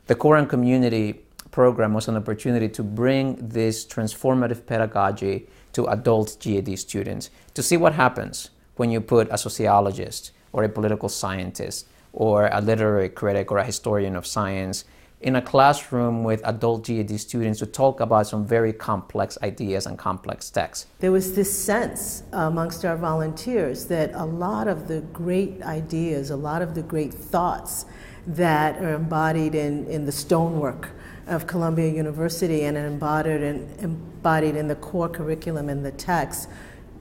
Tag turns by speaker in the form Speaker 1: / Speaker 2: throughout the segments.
Speaker 1: The Core and Community program was an opportunity to bring this transformative pedagogy to adult GED students to see what happens when you put a sociologist or a political scientist or a literary critic or a historian of science in a classroom with adult GED students to talk about some very complex ideas and complex texts.
Speaker 2: There was this sense amongst our volunteers that a lot of the great ideas, a lot of the great thoughts that are embodied in the stonework of Columbia University and embodied in the core curriculum and the text,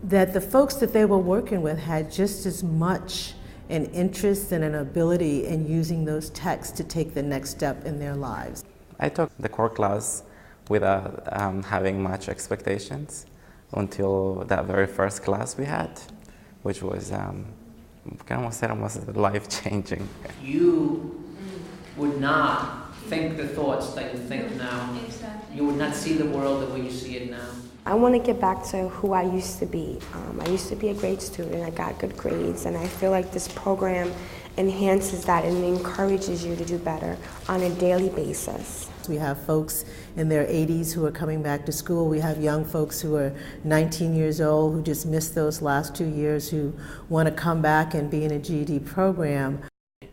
Speaker 2: that the folks that they were working with had just as much an interest and an ability in using those texts to take the next step in their lives.
Speaker 3: I took the core class without having much expectations until that very first class we had, which was, almost life-changing.
Speaker 1: You would not think the thoughts that you think now. Exactly. You would not see the world the way you see it now.
Speaker 4: I want to get back to who I used to be. I used to be a great student. I got good grades, and I feel like this program enhances that and encourages you to do better on a daily basis.
Speaker 2: We have folks in their 80s who are coming back to school. We have young folks who are 19 years old who just missed those last 2 years who want to come back and be in a GED program.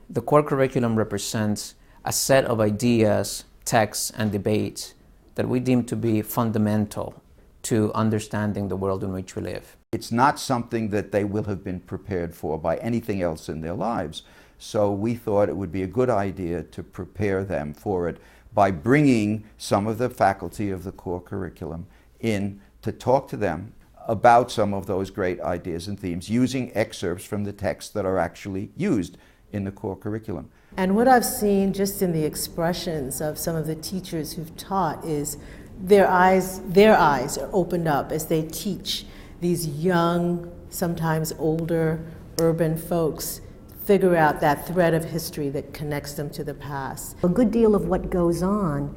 Speaker 1: The core curriculum represents a set of ideas, texts, and debates that we deem to be fundamental to understanding the world in which we live.
Speaker 5: It's not something that they will have been prepared for by anything else in their lives. So we thought it would be a good idea to prepare them for it by bringing some of the faculty of the core curriculum in to talk to them about some of those great ideas and themes, using excerpts from the texts that are actually used in the core curriculum.
Speaker 2: And what I've seen just in the expressions of some of the teachers who've taught is their eyes are opened up as they teach these young, sometimes older, urban folks figure out that thread of history that connects them to the past.
Speaker 6: A good deal of what goes on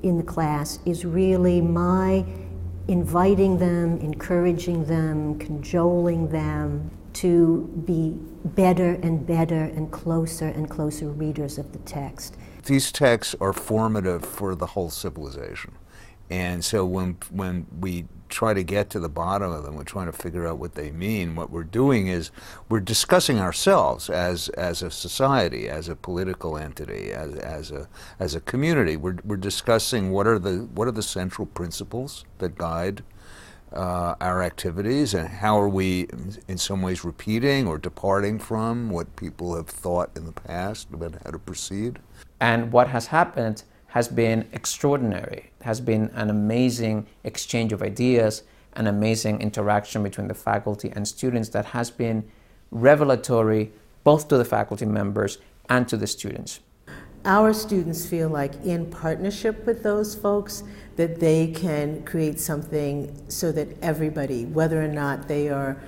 Speaker 6: in the class is really my inviting them, encouraging them, cajoling them to be better and better and closer readers of the text.
Speaker 7: These texts are formative for the whole civilization. And so when we try to get to the bottom of them, we're trying to figure out what they mean, what we're doing is we're discussing ourselves as a society, as a political entity, as a community. We're discussing what are the central principles that guide our activities, and how are we in some ways repeating or departing from what people have thought in the past about how to proceed.
Speaker 1: And what has happened has been extraordinary. It has been an amazing exchange of ideas, an amazing interaction between the faculty and students that has been revelatory both to the faculty members and to the students.
Speaker 2: Our students feel like in partnership with those folks that they can create something so that everybody, whether or not they are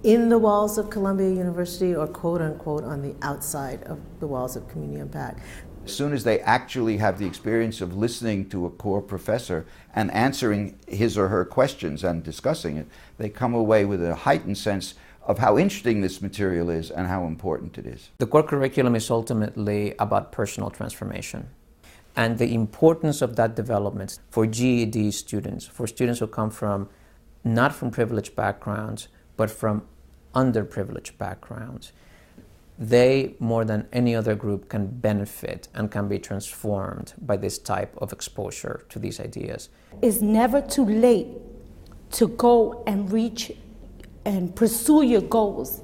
Speaker 2: in the walls of Columbia University or quote unquote on the outside of the walls of Community Impact.
Speaker 5: As soon as they actually have the experience of listening to a core professor and answering his or her questions and discussing it, they come away with a heightened sense of how interesting this material is and how important it is.
Speaker 1: The core curriculum is ultimately about personal transformation. And the importance of that development for GED students, for students who come from, not from privileged backgrounds, but from underprivileged backgrounds, they, more than any other group, can benefit and can be transformed by this type of exposure to these ideas.
Speaker 8: It's never too late to go and reach and pursue your goals,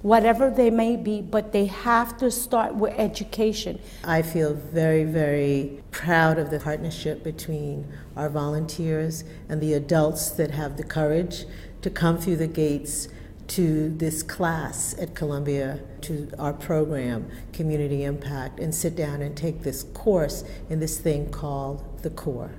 Speaker 8: whatever they may be, but they have to start with education.
Speaker 2: I feel very, very proud of the partnership between our volunteers and the adults that have the courage to come through the gates to this class at Columbia, to our program, Community Impact, and sit down and take this course in this thing called the Core.